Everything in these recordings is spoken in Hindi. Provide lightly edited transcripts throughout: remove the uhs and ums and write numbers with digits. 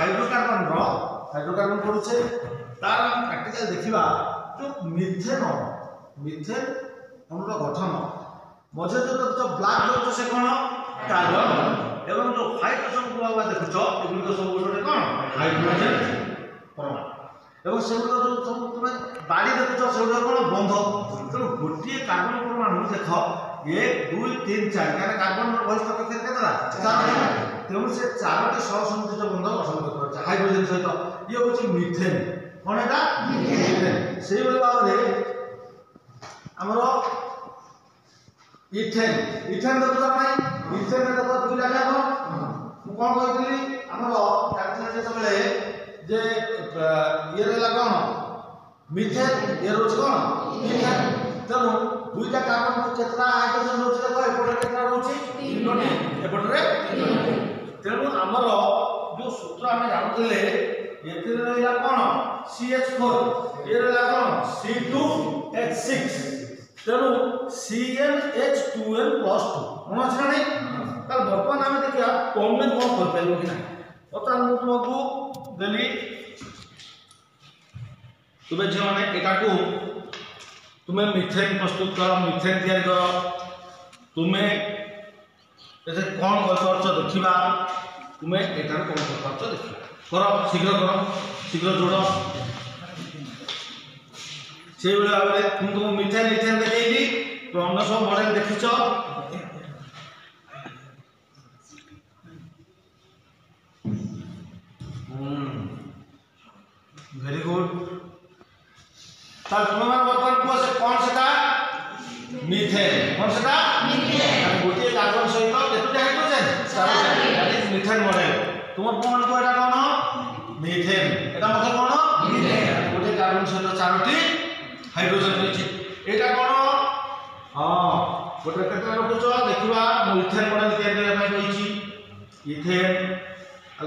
हाइड्रोकार्बन पड़ुचे तार प्रैक्टिकल देखा जो मिथेन अणुर गठन मझे जो ब्लैक जो से कौन कार्बन एवं जो हाइड्रोजन को देखुच एगुड़िक सब गोटे कौन हाइड्रोजन परमाणु एवं से सब तुम बाड़ी देखुच से कौन बंध तेणु गोटे कार्बन परमाणु देख 1 2 3 4 क्या कार्बन बहिष्ठ कक्षर के तेणु से 4टी सहसंयोजित बंध गठन कर हाइड्रोजन सहित ये हूँ मिथेन कौन है मिथेन से भाव में आमर इथेन इथेन देखुच ना इथेन देख दुईटा क्या कौन कही आमर जे ये कौन मिथेन ये रोज कौन इथेन तेणु दुईटा कार्बन को केतना हाइड्रोजन रोज देखो एपटे केतना रोची तीनोटी एपटे तेणु आमर जो सूत्र आम जानते ये रहा कौन CH4 ये रहा कौन C2H6 तेणु CnH2n+2 कौन अच्छे ना नहीं तार बर्तमान आम देखा कम में कौन कर पार कि ना बर्तमान मुझे तुमको देली तुम्हें झील मैंने यहाँ को तुम्हें मिथेन प्रस्तुत कर मिथेन तैयारी कर तुम्हें कौन कर देखा तुम्हें यहाँ कौन कर देखा कर शीघ्र जोड़ से भाव में तुमको मिथेन इथेन देखी तो अन्य सब मॉडल देखीच वेरी गुड तुम बर्तमान कह से कौन से मिथेन कौन से गोटे कार्बन सहित केतोटी हाइड्रोजन मिथेन मॉडल तुम प्रमाण को एटा कौन मिथेन एटा मतलब कौन मिथेन गोटे कार्बन सहित 4टी हाइड्रोजन रही एटा कौन हाँ गोटे केतना रखुच देखा इथेन मॉडल तैयारी करने रही इथेन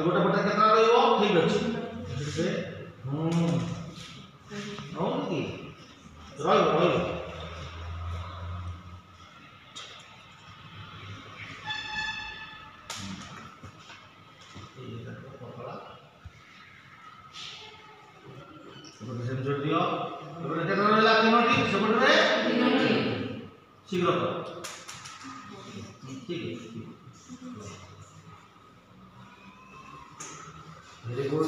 गोटे गोटे केतना रहिबो ठीक अछि कि रही शीघ्र ठीक है वेरी गुड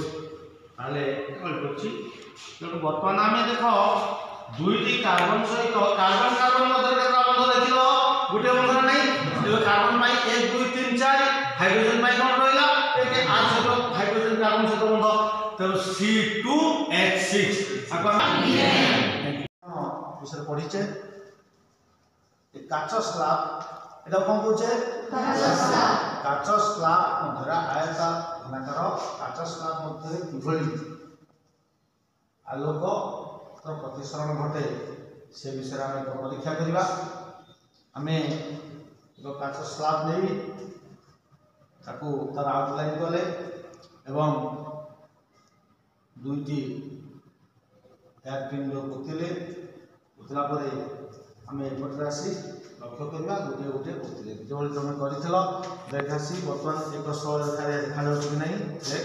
ताले बर्तमान आम देख दुईटी कार्बन सहित कार्बन कार्बन मध्य बंध देख गोटे बंध नहीं कार्बन 1 2 3 4 हाइड्रोजन कौन रहा एक आर सहित हाइड्रोजन कार्बन सहित बंध तेज C2H6 विषय पढ़ीचे काच स्लाब এটা কোন কইছে কাচ স্লাব মধ্যে আয়তা ঘনাকার কাচ স্লাব মধ্যে কিভাবে আলোক প্রতিসরণ ঘটে সে বিষয়ে আমি পরীক্ষা করিবা আমি এক কাচ স্লাব নেই তাকে তার আউটলাইন কলে এবং দুইটি এয়ার পিন্ড পুতলা পরে আমি এপটে আসি लक्ष्य करवा गोटे गोटे पोतले जो तुम कर देखासी बर्तमान एक सरल रेखा देखा कि नहीं देख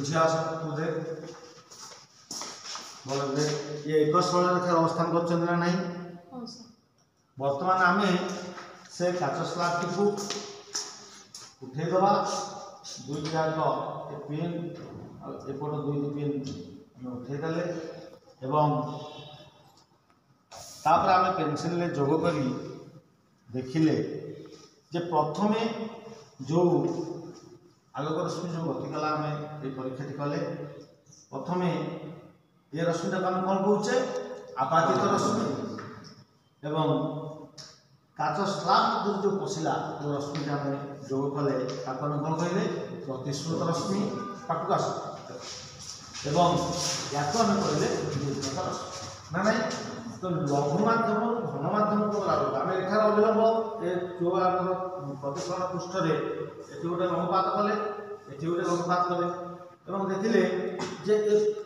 झील तू देख बोल देख ये एक सरल रेखा अवस्थान कर नहीं बर्तमान आम से काच स्लाब टी उठेदवा दुईटी जाक पिन एपट दुईटी पिन उठेदेले एवं तापर आम पेनसिल जोग कर देखिले जे प्रथमे जो आलोक रश्मि जो गति कला आम ये परीक्षा कले प्रथमे ये रश्मिटा आम कौन कहे आपातित रश्मि एवं काच स्लाब जो पशिला जो रश्मिटा आम जोग कले कौन कहले प्रतिश्रुत रश्मि पाक आस एवं या आम कहले ना नहीं तो लघु माध्यम घन माध्यम को गला आम रेखार अविलंब जो आम प्रतिफलन पृष्ठ ये गोटे लघुपात कले ये गोटे लघुपात कले देखिले जे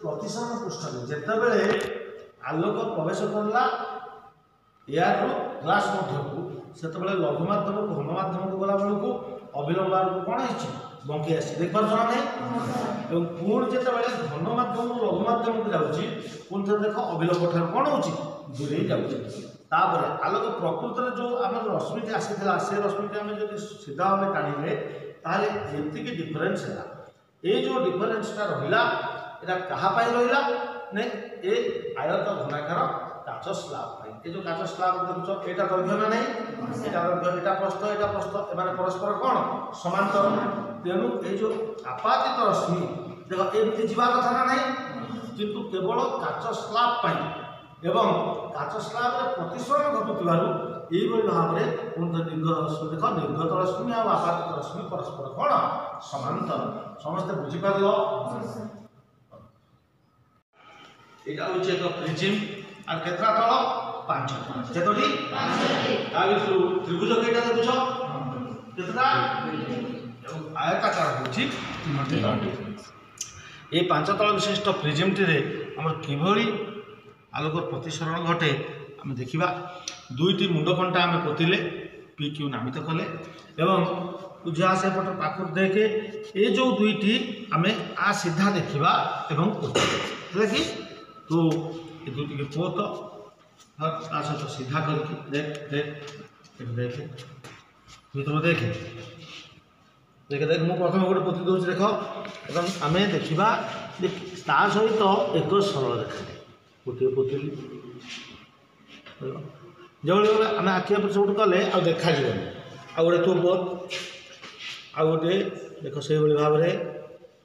प्रतिसरण पृष्ठ जिते बड़े आलोक प्रवेश करला एयर ग्लास मध्य को से लघु माध्यम घन माध्यम को गला बेलू अविलंब कौन है बंकी आसी देख पार ना नहीं एवं पुणी जिते घन मध्यम लघु मध्यम को जाऊँगी पुणी थे देख अविलंब ठार कौन हो दूरे जापर आलोक प्रकृत में जो आम रश्मि आसी से रश्मि आम जो सीधा भाव टाणिले ताले जी डिफरेन्स है ये जो डिफरेन्सटा रहा यहाँ क्या रहा ने ए आयत घनाकार काच स्लाब ये जो काच स्लाब देखुच यहाँ दैर्घ्य ना नहीं यहाँ प्रस्थ यहाँ प्रस्थ एम परस्पर कौन समांतर तेणु ये जो आपातित रश्मि देख एमती जा कथा ना नहीं किंतु केवल काच स्लाब एवं काच स्लाब प्रतिसरण घटुवर यही भाव में निर्गत रश्मि देख निर्गत रश्मि और आपातित रश्मि परस्पर कौन समांतर समस्ते बुझीपार यहाँ हूँ एक प्रिजिम और केतरा तल 5 केतोटी त्रिभुज कईटा देखुच केतटा आयताकार हूँ ये 5 तल विशिष्ट प्रिजिम टी आम किभली आलोक प्रतिसरण घटे आम देखा दुईटी मुंडकंटा आम पोतिले पी क्यू नामित कले एवं तुझा सेपट पाखुर देखे ये जो दुईटी आम आ सीधा देखा एवं पोतिले कि तो ये दुईटी के पोत ता सहित सीधा करके देख देख देखे भर देखे देख देख मुझे प्रथम गोटे पोति दूसरी देख एवं आम देखा ता सहित एक सरल रेखा गोटे पोतिली जो आम आखि सब कले आ देखा आ गोटे तो पोत आ गोटे देख से भाव में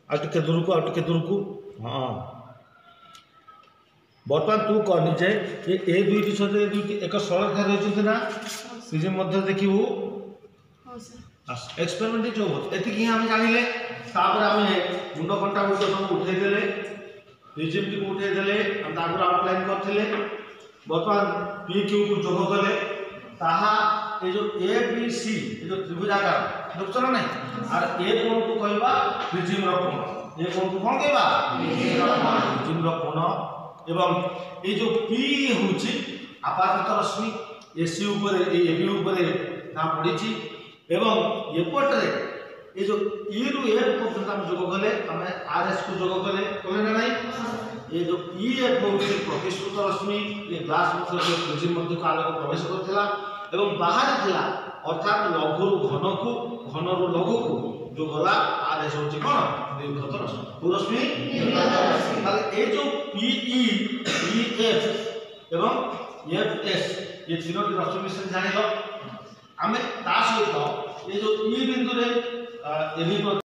आगे दूर को हाँ बर्तमान तू कह निजे ये दुईटी सहित ये दुईटी एक सरल रेखा रही ना प्रिजिम मध्य देखू एक्सपेरिमेंट जो ये आम जानिले आम मुंडकंटा गुट सब उठेदे प्रिजिम टी उठेदे आउटलाइन करते बर्तमान पी क्यू को जोग कले ये जो ए बी सी ये जो त्रिभुजाकार देखुच ना नहीं और ए कोण को कहवा प्रिजिम कोण ए कोण को कौन कहवा प्रिजिम कोण एवं ये जो पी हूँ आपातित रश्मि एसी एबी ना पड़ी एवं एपटे ये जो ई रु एफ पर्यटन आम जोग कले आम आर एस को जोग कले कले ना नहीं ये जो ई एफ हूँ प्रतिश्रुत रश्मि ये ग्लास मध्य प्रिजिम मध्य को आलोक प्रवेश करथिला एवं बाहर थिला अर्थात लघु घन को घन रु लघु को जो गला आर एस हूँ कौन निर्गत रश्मि ये जो पीई ईएफ एवं एफएस ये तीनोटी रश्मि विषय जान आम सहित ये जो ई बिंदु